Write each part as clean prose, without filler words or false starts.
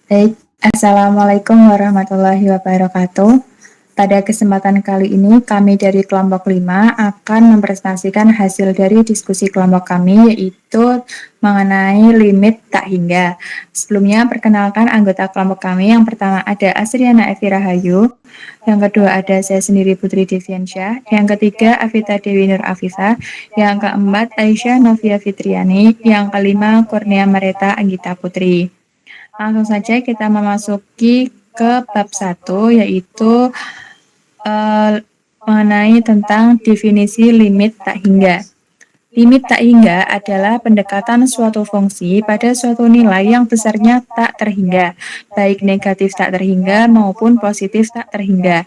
Baik, Assalamualaikum warahmatullahi wabarakatuh. Pada kesempatan kali ini, kami dari kelompok 5 akan mempresentasikan hasil dari diskusi kelompok kami, yaitu mengenai limit tak hingga. Sebelumnya, perkenalkan anggota kelompok kami. Yang pertama ada Asriana Evi Rahayu, yang kedua ada saya sendiri Putri Deviansyah, yang ketiga Avita Dewi Nur Afifah, yang keempat Aisyah Novia Fitriani, yang kelima Kurnia Mareta Anggita Putri. Langsung saja kita memasuki ke bab 1, yaitu mengenai tentang definisi limit tak hingga. Limit tak hingga adalah pendekatan suatu fungsi pada suatu nilai yang besarnya tak terhingga, baik negatif tak terhingga maupun positif tak terhingga.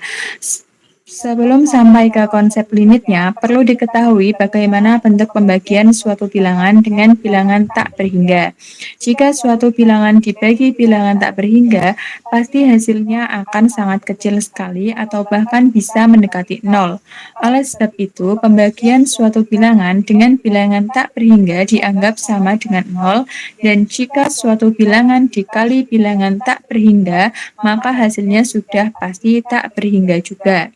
Sebelum sampai ke konsep limitnya, perlu diketahui bagaimana bentuk pembagian suatu bilangan dengan bilangan tak berhingga. Jika suatu bilangan dibagi bilangan tak berhingga, pasti hasilnya akan sangat kecil sekali atau bahkan bisa mendekati nol. Oleh sebab itu, pembagian suatu bilangan dengan bilangan tak berhingga dianggap sama dengan nol, dan jika suatu bilangan dikali bilangan tak berhingga, maka hasilnya sudah pasti tak berhingga juga.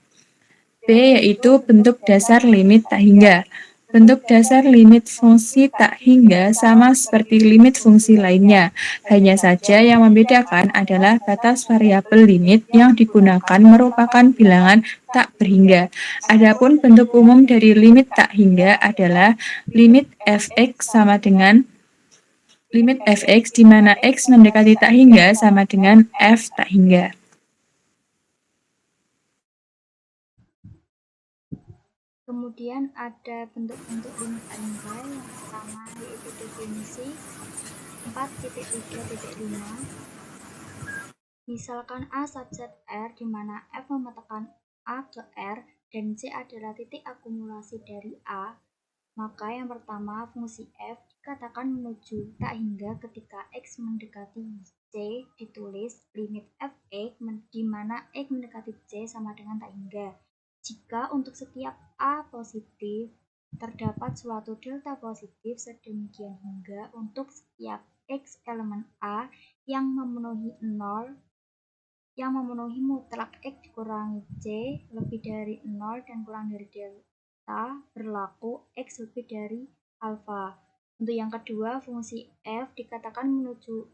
B, yaitu bentuk dasar limit tak hingga. Bentuk dasar limit fungsi tak hingga sama seperti limit fungsi lainnya. Hanya saja yang membedakan adalah batas variabel limit yang digunakan merupakan bilangan tak berhingga. Adapun bentuk umum dari limit tak hingga adalah limit fx sama dengan limit fx di mana x mendekati tak hingga sama dengan f tak hingga. Kemudian ada bentuk-bentuk limit tak hingga. Yang pertama yaitu definisi 4.3.5. Misalkan A subset R di mana F memetakan A ke R dan C adalah titik akumulasi dari A, maka yang pertama fungsi F dikatakan menuju tak hingga ketika X mendekati C ditulis limit Fx di mana X mendekati C sama dengan tak hingga. Jika untuk setiap A positif, terdapat suatu delta positif sedemikian hingga untuk setiap X elemen A yang memenuhi 0, yang memenuhi mutlak X dikurangi C lebih dari 0 dan kurang dari delta berlaku X lebih dari alfa. Untuk yang kedua, fungsi F dikatakan menuju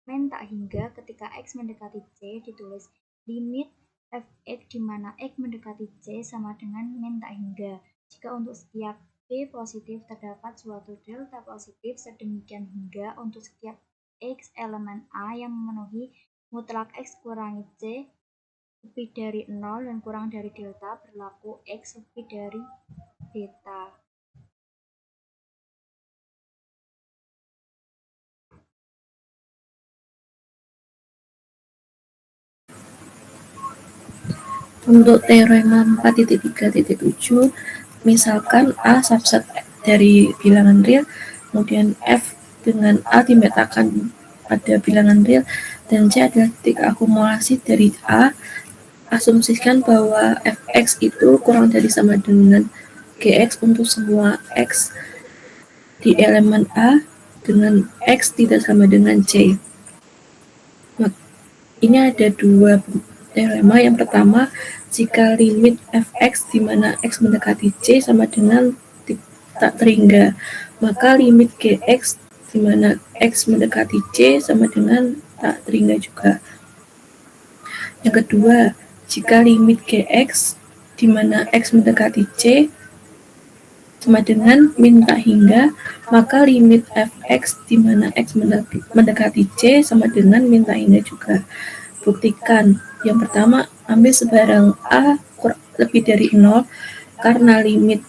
men tak hingga ketika X mendekati C ditulis limit Fx di mana X mendekati C sama dengan men tak hingga. Jika untuk setiap B positif terdapat suatu delta positif sedemikian hingga untuk setiap X elemen A yang memenuhi mutlak X kurangi C lebih dari 0 dan kurang dari delta berlaku X lebih dari beta. Untuk teorema 4.3.7, misalkan A subset dari bilangan real, kemudian F dengan A dimetakan pada bilangan real, dan C adalah titik akumulasi dari A. Asumsikan bahwa Fx itu kurang dari sama dengan Gx untuk semua X di elemen A dengan X tidak sama dengan C. Ini ada dua teorema. Yang pertama, jika limit Fx di mana X mendekati C sama dengan tak terhingga, maka limit Gx di mana X mendekati C sama dengan tak terhingga juga. Yang kedua, jika limit Gx di mana X mendekati C sama dengan min tak hingga, maka limit Fx di mana X mendekati C sama dengan min tak hingga juga. Buktikan. Yang pertama, ambil sebarang A lebih dari 0 karena limit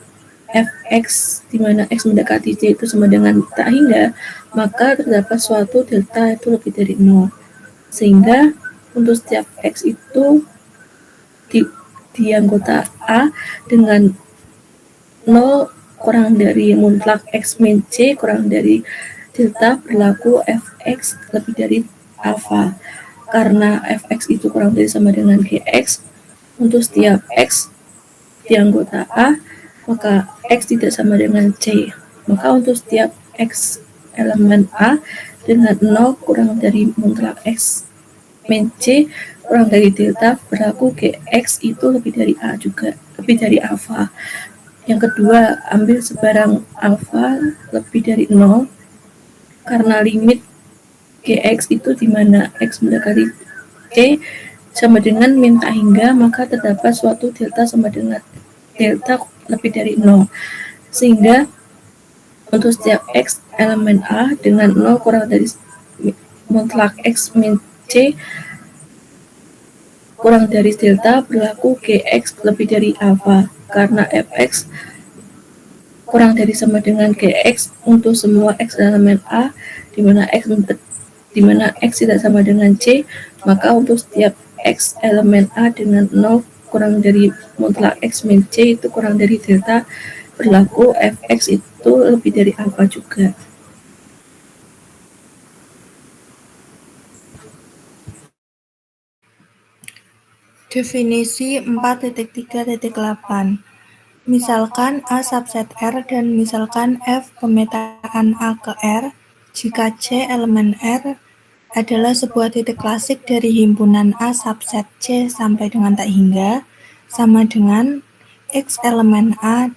Fx di mana X mendekati C itu sama dengan tak hingga, maka terdapat suatu delta itu lebih dari 0. Sehingga untuk setiap X itu di anggota A dengan 0 kurang dari mutlak X min C kurang dari delta berlaku Fx lebih dari alfa. Karena Fx itu kurang dari sama dengan Gx, untuk setiap X di anggota A, maka X tidak sama dengan C. Maka untuk setiap X elemen A dengan 0 kurang dari mutlak X min C kurang dari delta berlaku Gx itu lebih dari A juga, lebih dari alfa. Yang kedua, ambil sebarang alfa lebih dari 0 karena limit Gx itu di mana X mendekati C sama dengan min tak hingga, maka terdapat suatu delta sama dengan delta lebih dari 0. Sehingga untuk setiap X elemen A dengan 0 kurang dari mutlak X min C kurang dari delta berlaku Gx lebih dari alfa karena Fx kurang dari sama dengan Gx untuk semua X elemen A di mana X tidak sama dengan C, maka untuk setiap X elemen A dengan 0 kurang dari mutlak X min C itu kurang dari delta berlaku Fx itu lebih dari alfa juga. Definisi 4.3.8. Misalkan A subset R dan misalkan F pemetaan A ke R, jika C elemen R adalah sebuah titik klasik dari himpunan A subset C sampai dengan tak hingga, sama dengan X elemen A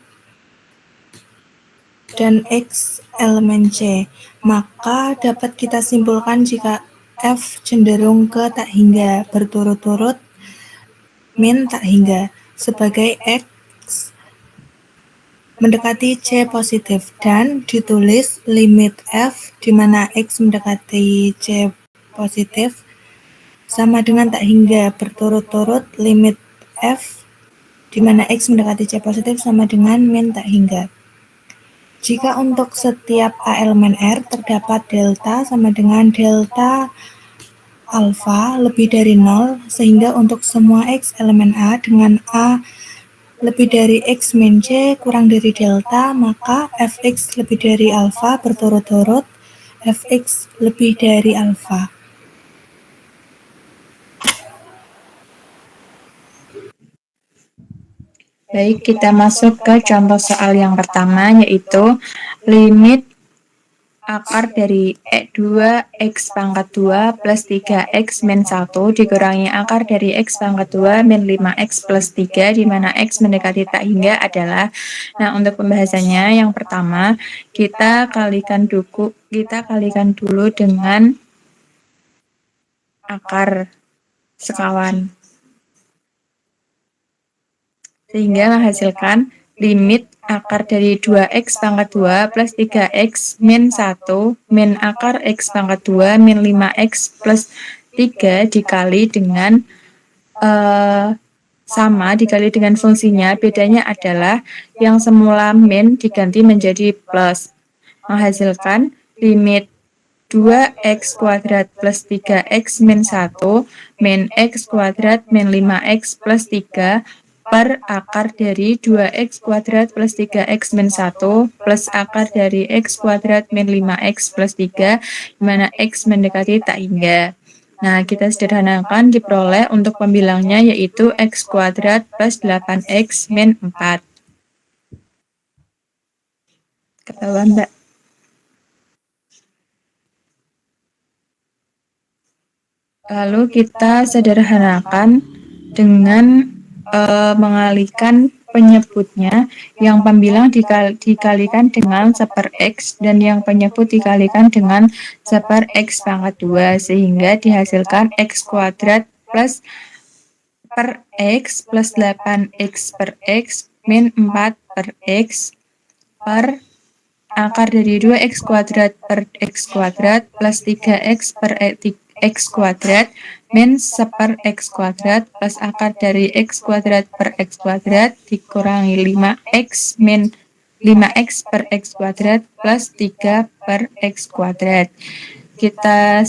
dan X elemen C, maka dapat kita simpulkan jika F cenderung ke tak hingga berturut-turut min tak hingga sebagai X mendekati C positif dan ditulis limit F di mana X mendekati C positif sama dengan tak hingga berturut-turut limit F di mana X mendekati C positif sama dengan min tak hingga. Jika untuk setiap A elemen R terdapat delta sama dengan delta alfa lebih dari 0, sehingga untuk semua X elemen A dengan A lebih dari X min C kurang dari delta, maka Fx lebih dari alfa berturut-turut Fx lebih dari alfa. Baik, kita masuk ke contoh soal yang pertama, yaitu limit akar dari 2x pangkat 2 plus 3x min 1 dikurangi akar dari x pangkat 2 min 5x plus 3 di mana x mendekati tak hingga adalah. Nah, untuk pembahasannya yang pertama kita kalikan dulu dengan akar sekawan sehingga menghasilkan limit akar dari 2x pangkat 2 plus 3x min 1 min akar x pangkat 2 min 5x plus 3 dikali dengan dikali dengan fungsinya. Bedanya adalah yang semula min diganti menjadi plus, menghasilkan limit 2x kuadrat plus 3x min 1 min x kuadrat min 5x plus 3 per akar dari 2x kuadrat plus 3x min 1 plus akar dari x kuadrat min 5x plus 3, di mana x mendekati tak hingga. Nah, kita sederhanakan diperoleh untuk pembilangnya yaitu x kuadrat plus 8x min 4. Ketahuan, Mbak? Lalu kita sederhanakan dengan mengalihkan penyebutnya, yang pembilang dikalikan dengan 1/x dan yang penyebut dikalikan dengan 1/x pangkat 2 sehingga dihasilkan x kuadrat plus per x plus 8x per x min 4 per x per akar dari 2x kuadrat per x kuadrat plus 3x per x kuadrat min 1/x kuadrat plus akar dari x kuadrat per x kuadrat dikurangi 5x min 5x per x kuadrat plus 3 per x kuadrat. Kita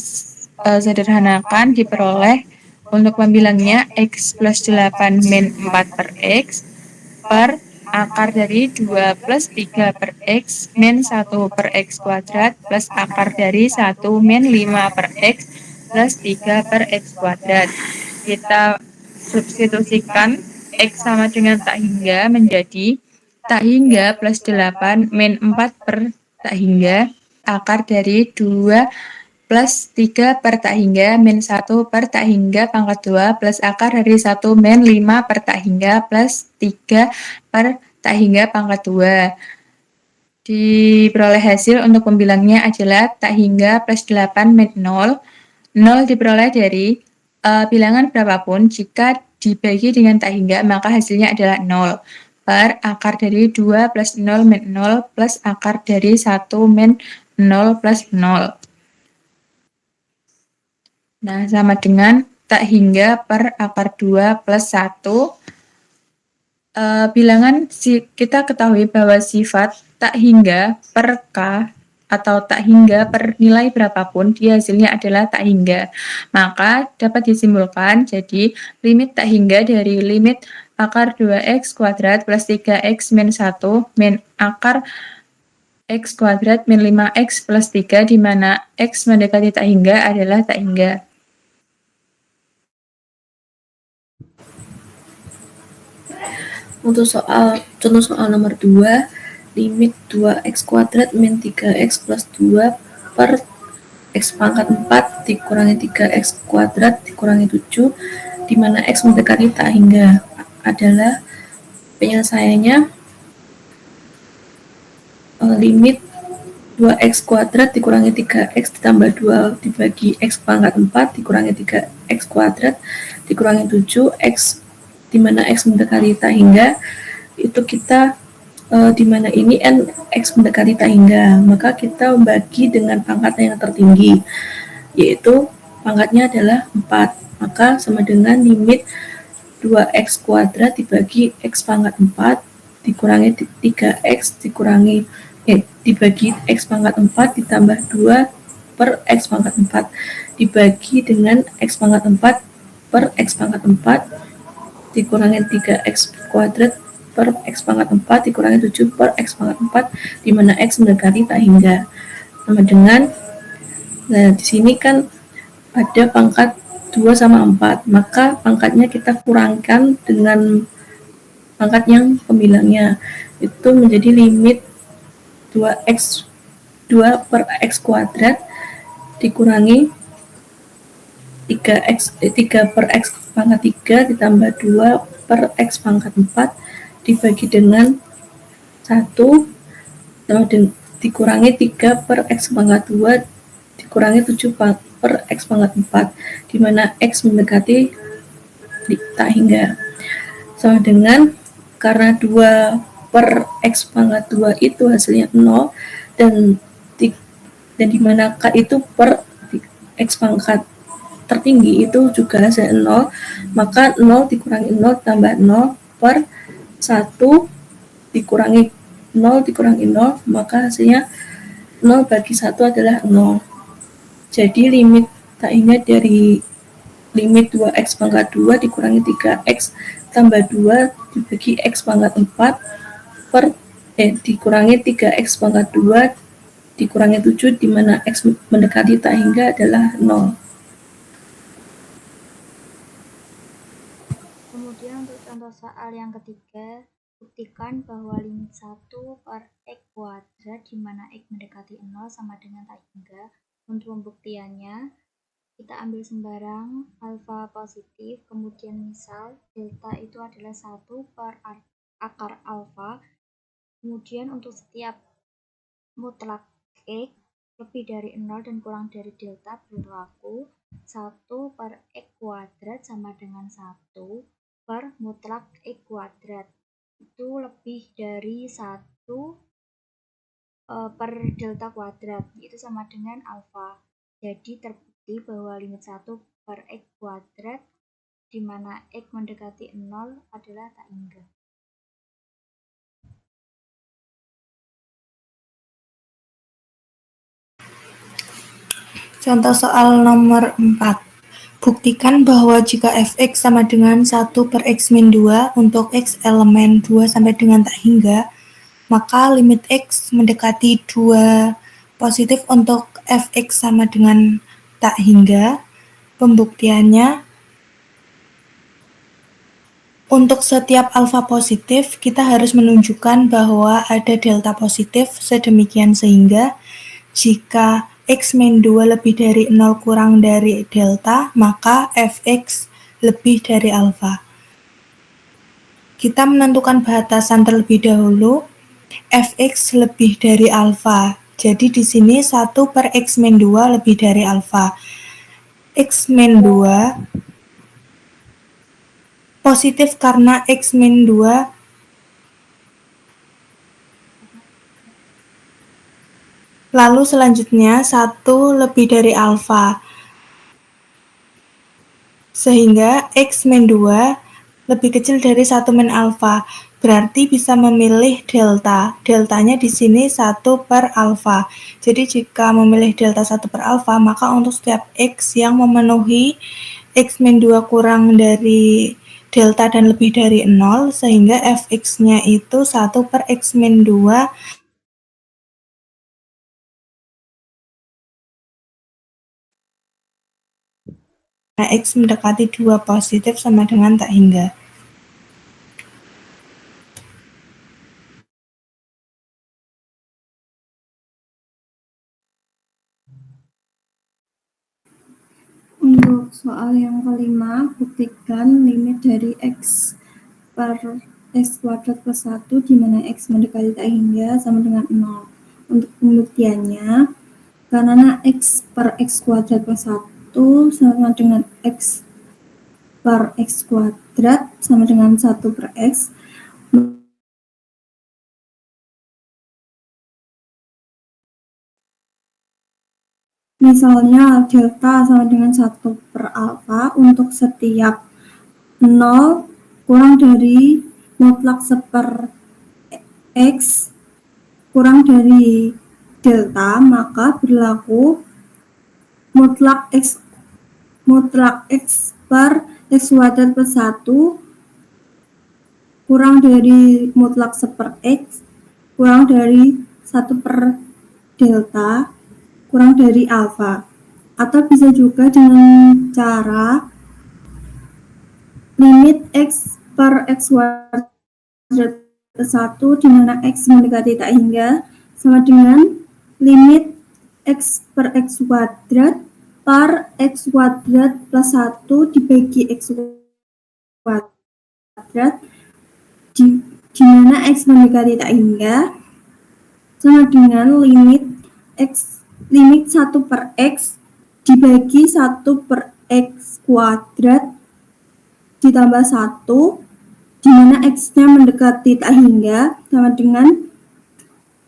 sederhanakan diperoleh untuk pembilangnya x plus 8 min 4 per x per akar dari 2 plus 3 per x min 1 per x kuadrat plus akar dari 1 min 5 per x plus 3 per x kuadrat. Kita substitusikan x sama dengan tak hingga menjadi tak hingga plus 8 min 4 per tak hingga akar dari 2 plus 3 per tak hingga min 1 per tak hingga pangkat 2 plus akar dari 1 min 5 per tak hingga plus 3 per tak hingga pangkat 2. Diperoleh hasil untuk pembilangnya adalah tak hingga plus 8 min 0. 0 diperoleh dari bilangan berapapun jika dibagi dengan tak hingga maka hasilnya adalah 0 per akar dari 2 plus 0 min 0 plus akar dari 1 min 0 plus 0. Nah, sama dengan tak hingga per akar 2 plus 1. Bilangan kita ketahui bahwa sifat tak hingga per K atau tak hingga per nilai berapapun, dia hasilnya adalah tak hingga. Maka dapat disimpulkan jadi limit tak hingga dari limit akar 2x kuadrat plus 3x min 1 min akar x kuadrat min 5x plus 3 di mana x mendekati tak hingga adalah tak hingga. Untuk contoh soal nomor 2, limit 2x kuadrat min 3x plus 2 per x pangkat 4 dikurangi 3x kuadrat dikurangi 7, di mana x mendekati tak hingga adalah penyelesaiannya limit 2x kuadrat dikurangi 3x ditambah 2 dibagi x pangkat 4 dikurangi 3x kuadrat dikurangi 7x di mana x mendekati tak hingga itu kita di mana ini n x mendekati tak hingga, maka kita membagi dengan pangkatnya yang tertinggi yaitu pangkatnya adalah 4, maka sama dengan limit 2x kuadrat dibagi x pangkat 4 dikurangi 3x dibagi x pangkat 4 ditambah 2 per x pangkat 4 dibagi dengan x pangkat 4 per x pangkat 4 dikurangi 3x kuadrat per x pangkat 4 dikurangi 7 per x pangkat 4 di mana x mendekati tak hingga. Sama dengan di sini kan ada pangkat 2 sama 4, maka pangkatnya kita kurangkan dengan pangkat yang pembilangnya itu menjadi limit 2 per x kuadrat dikurangi 3 per x pangkat 3 ditambah 2 per x pangkat 4 dibagi dengan 1 dikurangi 3 per x pangkat 2 dikurangi 7 per x pangkat 4 di mana x mendekati tak hingga. Sama dengan karena 2 per x pangkat 2 itu hasilnya 0 dan di mana k itu per x pangkat tertinggi itu juga hasilnya 0, maka 0 dikurangi 0 tambah 0 per 1 dikurangi 0 dikurangi 0, maka hasilnya 0 bagi 1 adalah 0. Jadi limit tak hingga dari limit 2x pangkat 2 dikurangi 3x tambah 2 dibagi x pangkat 4 per dikurangi 3x pangkat 2 dikurangi 7 di mana x mendekati tak hingga adalah 0. Kemudian untuk contoh soal yang ketiga, buktikan bahwa limit 1 per x kuadrat di mana x mendekati 0 sama dengan tak hingga. Untuk pembuktiannya, kita ambil sembarang alfa positif, kemudian misal delta itu adalah 1 per akar alfa, kemudian untuk setiap mutlak x lebih dari 0 dan kurang dari delta berlaku 1 per x kuadrat sama dengan 1 per mutlak x kuadrat. Itu lebih dari 1 per delta kuadrat, itu sama dengan alfa. Jadi terbukti bahwa limit 1 per x kuadrat di mana x mendekati 0 adalah tak hingga. Contoh soal nomor 4. Buktikan bahwa jika fx sama dengan 1 per x min 2 untuk x elemen 2 sampai dengan tak hingga, maka limit x mendekati 2 positif untuk fx sama dengan tak hingga. Pembuktiannya, untuk setiap alfa positif, kita harus menunjukkan bahwa ada delta positif sedemikian sehingga jika X min 2 lebih dari 0 kurang dari delta, maka Fx lebih dari alfa. Kita menentukan batasan terlebih dahulu. Fx lebih dari alfa. Jadi di sini 1 per X min 2 lebih dari alfa. X min 2 positif karena X min 2 lalu selanjutnya 1 lebih dari alfa. Sehingga X min 2 lebih kecil dari 1 min alfa. Berarti bisa memilih delta. Deltanya di sini 1 per alfa. Jadi jika memilih delta 1 per alfa, maka untuk setiap X yang memenuhi X min 2 kurang dari delta dan lebih dari 0, sehingga Fx-nya itu 1 per X min 2 X mendekati 2 positif sama dengan tak hingga. Untuk soal yang kelima, buktikan limit dari X per X kuadrat plus 1 di mana X mendekati tak hingga sama dengan 0. Untuk pembuktiannya, karena X per X kuadrat plus 1 sama dengan X per X kuadrat sama dengan 1 per X, misalnya delta sama dengan 1 per alfa untuk setiap 0 kurang dari mutlak seper X kurang dari delta, maka berlaku mutlak X per X kuadrat plus 1 kurang dari mutlak seper X kurang dari 1 per delta kurang dari alfa. Atau bisa juga dengan cara limit X per X kuadrat plus 1 di mana X mendekati tak hingga sama dengan limit X per X kuadrat per X kuadrat plus 1 dibagi X kuadrat di mana X mendekati tak hingga sama dengan limit 1 per X dibagi 1 per X kuadrat ditambah 1 di mana X-nya mendekati tak hingga sama dengan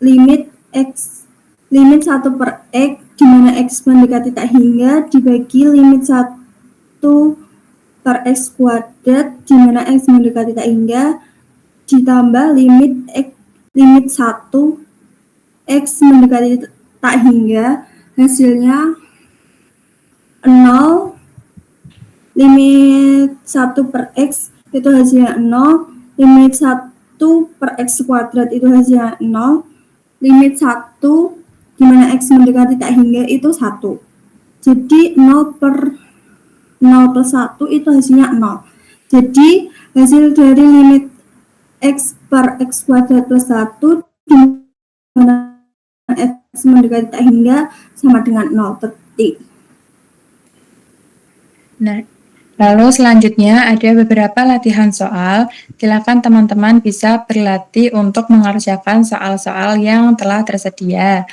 limit 1 per X di mana X mendekati tak hingga dibagi limit 1 per X kuadrat di mana X mendekati tak hingga ditambah limit 1 X mendekati tak hingga, hasilnya 0. Limit 1 per X itu hasilnya 0, limit 1 per X kuadrat itu hasilnya 0, limit 1 di mana X mendekati tak hingga itu 1. Jadi 0 per 0 plus 1 itu hasilnya 0. Jadi hasil dari limit X per X kuadrat plus 1 di mana X mendekati tak hingga sama dengan 0 titik. Nah, lalu selanjutnya ada beberapa latihan soal. Silakan teman-teman bisa berlatih untuk mengerjakan soal-soal yang telah tersedia.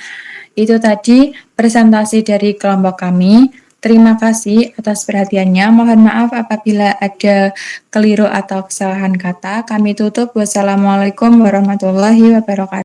Itu tadi presentasi dari kelompok kami. Terima kasih atas perhatiannya. Mohon maaf apabila ada keliru atau kesalahan kata. Kami tutup. Wassalamualaikum warahmatullahi wabarakatuh.